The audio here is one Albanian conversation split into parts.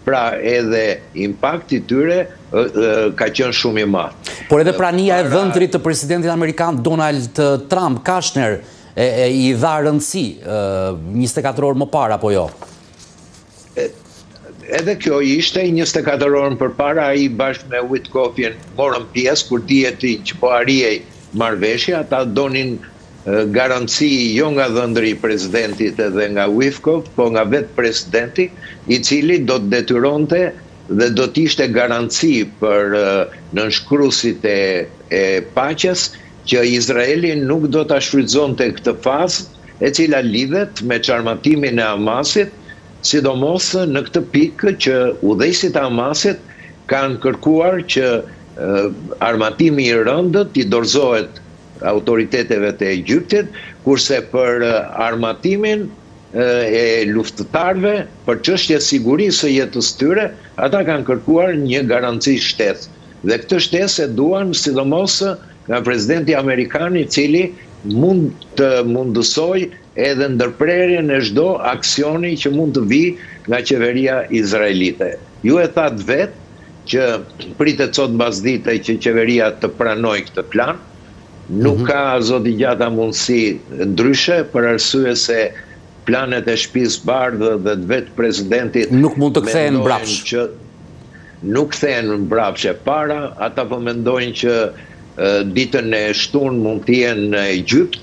pra edhe impakti tyre ka qenë shumë i madh. Por edhe prania e dhëntrit të presidentit amerikan Donald Trump, Kushner, i dha rëndësi 24 orë më parë, apo jo? Edhe kjo ishte 24 orë përpara, ai bashkë me Witkoffin morën pjesë kur diheti që po arrijej marrëveshja, ata donin garanci jo nga dhëndri i presidentit edhe nga Witkoff, po nga vetë presidenti, i cili do të detyronte dhe do të ishte garanci për nënshkruesit e paqes që Izraeli nuk do ta shfrytëzonte këtë fazë, e cila lidhet me çarmatimin e Hamasit, sidomos në këtë pikë që udhëheqësit e Hamasit kanë kërkuar që armatimi i rëndët i dorëzohet autoriteteve të Egjiptit, kurse për armatimin e luftëtarëve për çështje sigurisë së jetës tyre, ata kanë kërkuar një garanci shtesë. Dhe këtë shtesë e duan sidomos nga presidenti amerikan, i cili mund të mundësoj edhe ndërprerjen e çdo aksioni që mund të vijë nga qeveria izraelite. Ju e thatë vetë që pritet sot mbasdite që qeveria të pranojë këtë plan. Nuk ka zoti gjata mundësi ndryshe, për arsye se planet e Shtëpisë Bardhë dhe vetë presidentit nuk mund të kthehen mbrapsht. Nuk kthehen mbrapsht e para, ata po mendojnë që ditën e shtunë mund të jenë në Egjipt,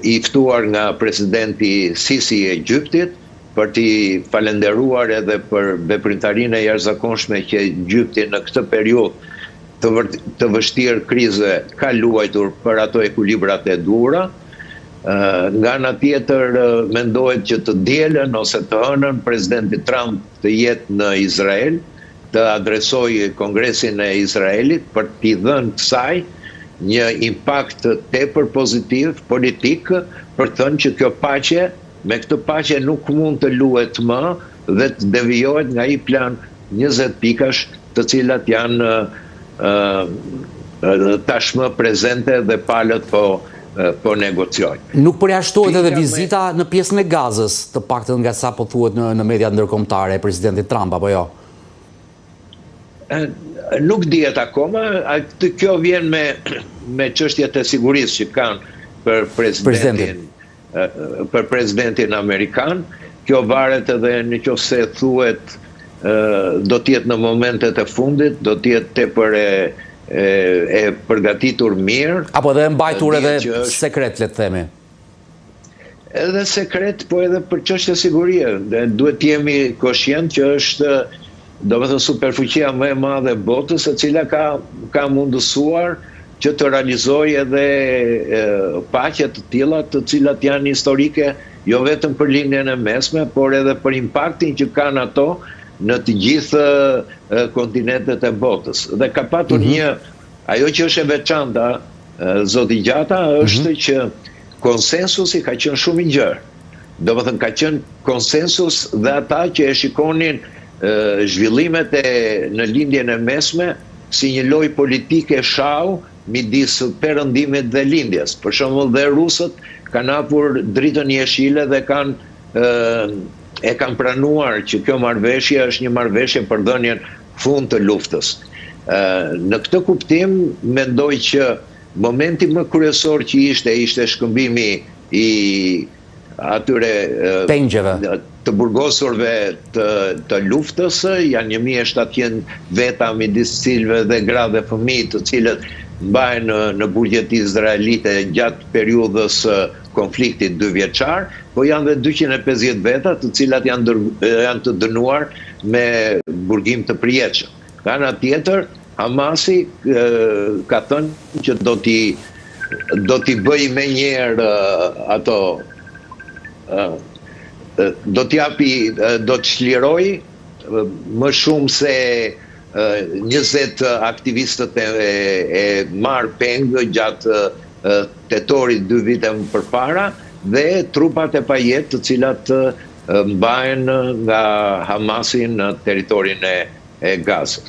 i ftuar nga presidenti Sisi i Egjiptit, për t'i falenderuar edhe për veprimtarinë e jashtëzakonshme që Egjipti në këtë periudhë të vështirë krize ka luajtur për ato ekuilibrat e duhura. Nga ana tjetër mendohet që të dielën ose të hënën presidenti Trump të jetë në Izrael, të adresojë Kongresin e Izraelit për t'i dhënë kësaj një impakt tepër pozitiv politik, për thënë që kjo paqe, me këtë paqe nuk mund të luhet më dhe të devijohet nga ai plan 20 pikash, të cilat janë tashmë prezente dhe palët po negociojnë. Nuk përjashtohet edhe vizita në pjesën e Gazës, të paktën nga sa po thuhet në media ndërkombëtare e presidentit Trump, apo jo? Nuk dihet akoma, kjo vjen me çështjet e sigurisë që kanë për presidentin amerikan. Kjo varet edhe nëse thuhet do të jetë në momentet e fundit, do të jetë tepër e përgatitur mirë. Apo edhe mbajtur edhe sekret, le të themi. Edhe sekret, po edhe për çështje sigurie. Duhet të jemi koshient që është, domethënë, superfuqia më e madhe e botës, e cila ka mundësuar që të realizojë edhe paqe të tilla, të cilat janë historike, jo vetëm për linjën e mesme, por edhe për impaktin që kanë ato në të gjithë kontinentet e botës. Dhe ka patur ajo që është e veçanta, zoti Gjata, është që konsensusi ka qenë shumë i gjerë. Domethënë ka qenë konsensus dhe ata që e shikonin zhvillimet në lindjen e mesme si një lojë politike shau midis perëndimit dhe lindjes. Për shembull, dhe rusët kanë hapur dritën jeshile dhe kanë pranuar që kjo marrëveshje është një marrëveshje për dhënien fund të luftës. Në këtë kuptim, mendoj që momenti më kryesor që ishte shkëmbimi i atyre pengjeve të burgosurve të luftës, janë 1700 veta midis cilëve dhe gra dhe fëmijë, të cilët mbahen në burgjet izraelite gjatë periudhës konfliktit 2 vjeçar, po janë dhe 250 veta të cilat janë të dënuar me burgim të përjetshëm. Nga ana tjetër, Hamasi ka thënë që do t'i bëjë menjëherë ato do të çlirojë më shumë se 20 aktivistët e marrë pengë gjatë tetorit 2 vite më përpara dhe trupat e pajet të cilat mbahen nga Hamasi në territorin e Gazës.